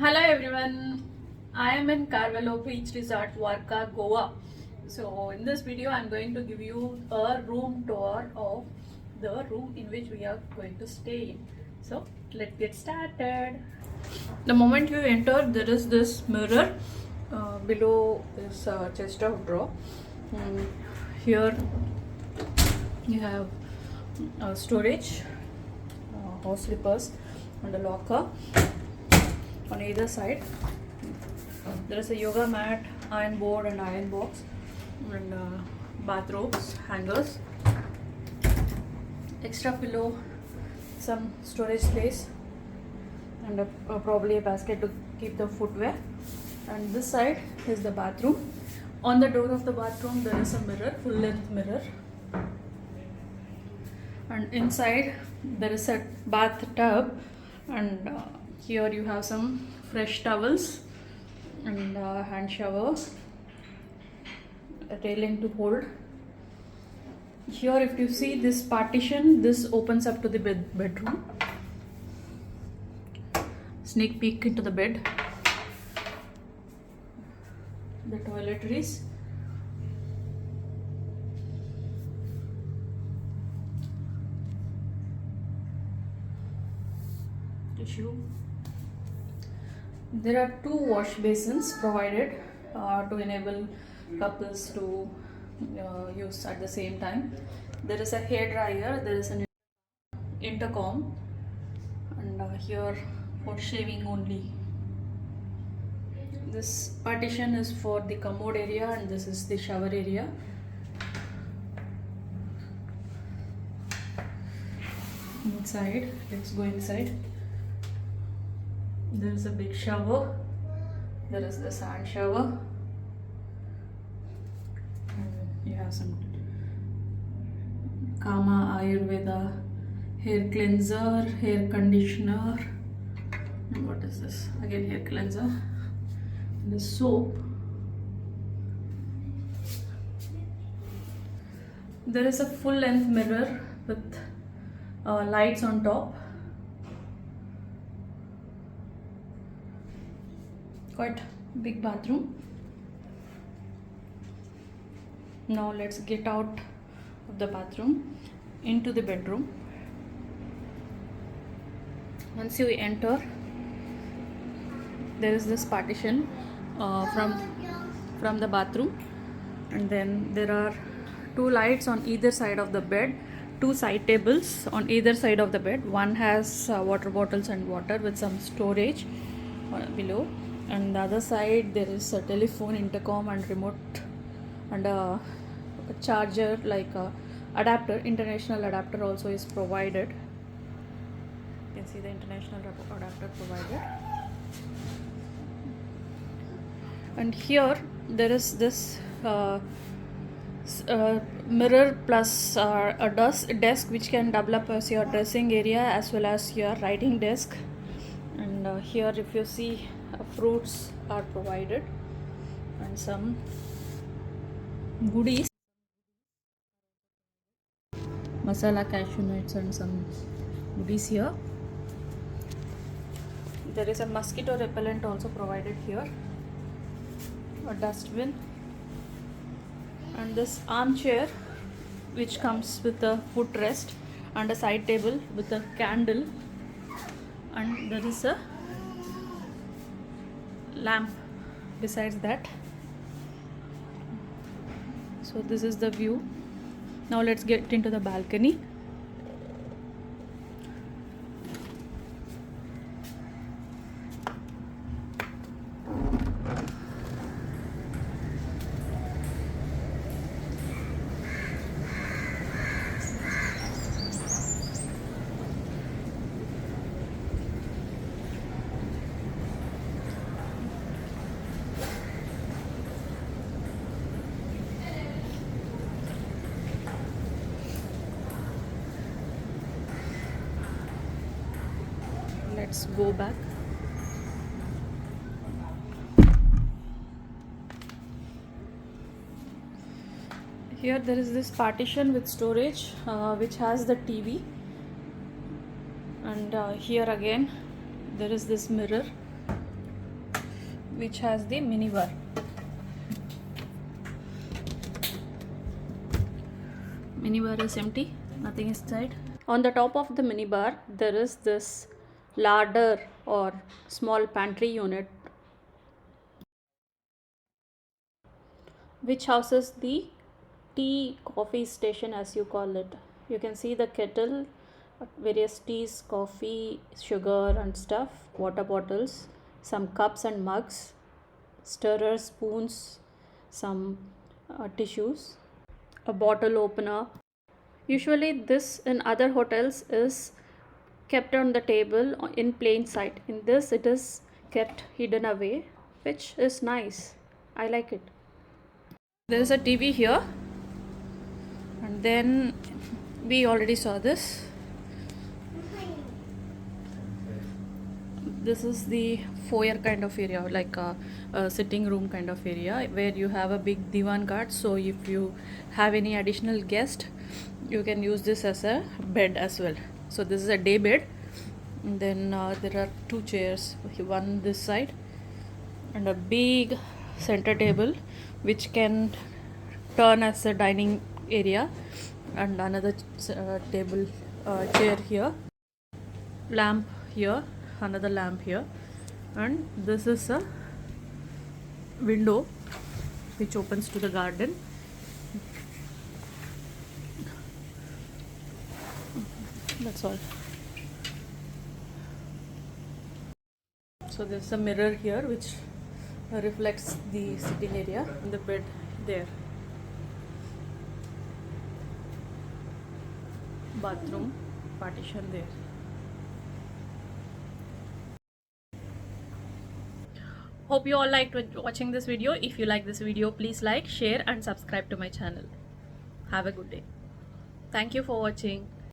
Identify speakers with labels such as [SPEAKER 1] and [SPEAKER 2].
[SPEAKER 1] Hello everyone, I am in Carvela Beach Resort, Varca, Goa. So in this video I am going to give you a room tour of the room in which we are going to stay in. So let's get started. The moment you enter, there is this mirror below this chest of drawer. Here you have storage, house slippers and a locker. On either side there is a yoga mat, iron board and iron box, and bathrobes, hangers, extra pillow, some storage space, and probably a basket to keep the footwear. And this side is the bathroom. On the door of the bathroom there is a mirror, full length mirror, and inside there is a bathtub, and here you have some fresh towels and hand shower, a railing to hold. Here if you see this partition, this opens up to the bedroom. Sneak peek into the bed. The toiletries. Tissue. There are two wash basins provided to enable couples to use at the same time. There is a hair dryer, there is an intercom, and here for shaving only. This partition is for the commode area, and this is the shower area. Inside, let's go inside. There is a big shower. There is the sand shower. You have some Kama Ayurveda hair cleanser, hair conditioner. And what is this? Again, hair cleanser. The soap. There is a full length mirror with lights on top. Quite big bathroom. Now let's get out of the bathroom into the bedroom. Once you enter, there is this partition from the bathroom, and then there are two lights on either side of the bed, two side tables on either side of the bed. One has water bottles and water with some storage below, and the other side there is a telephone, intercom and remote, and a charger, like a adapter, international adapter also is provided. You can see the international adapter provided. And here there is this mirror plus a desk which can double up as your dressing area as well as your writing desk. And here if you see, fruits are provided and some goodies, masala, cashew nuts and some goodies here. There is a mosquito repellent also provided here, a dustbin, and this armchair which comes with a footrest and a side table with a candle, and there is a lamp besides that. So this is the view. Now let's get into the balcony. Let's go back. Here there is this partition with storage which has the TV, and here again there is this mirror which has the minibar. Minibar is empty, nothing inside. On the top of the minibar, there is this larder or small pantry unit which houses the tea coffee station, as you call it. You can see the kettle, various teas, coffee, sugar and stuff, water bottles, some cups and mugs, stirrers, spoons, some tissues, a bottle opener. Usually this in other hotels is kept on the table in plain sight. In this it is kept hidden away, which is nice. I like it. There is a TV here, and then we already saw this. This is the foyer kind of area, like a sitting room kind of area, where you have a big divan cot. So if you have any additional guest, you can use this as a bed as well. So this is a day bed. And then there are two chairs, one this side and a big center table which can turn as a dining area, and another table chair here, lamp here, another lamp here, and this is a window which opens to the garden. That's all. So there's a mirror here which reflects the sitting area, and the bed there. Bathroom partition there. Hope you all liked watching this video. If you like this video, please like, share and subscribe to my channel. Have a good day. Thank you for watching.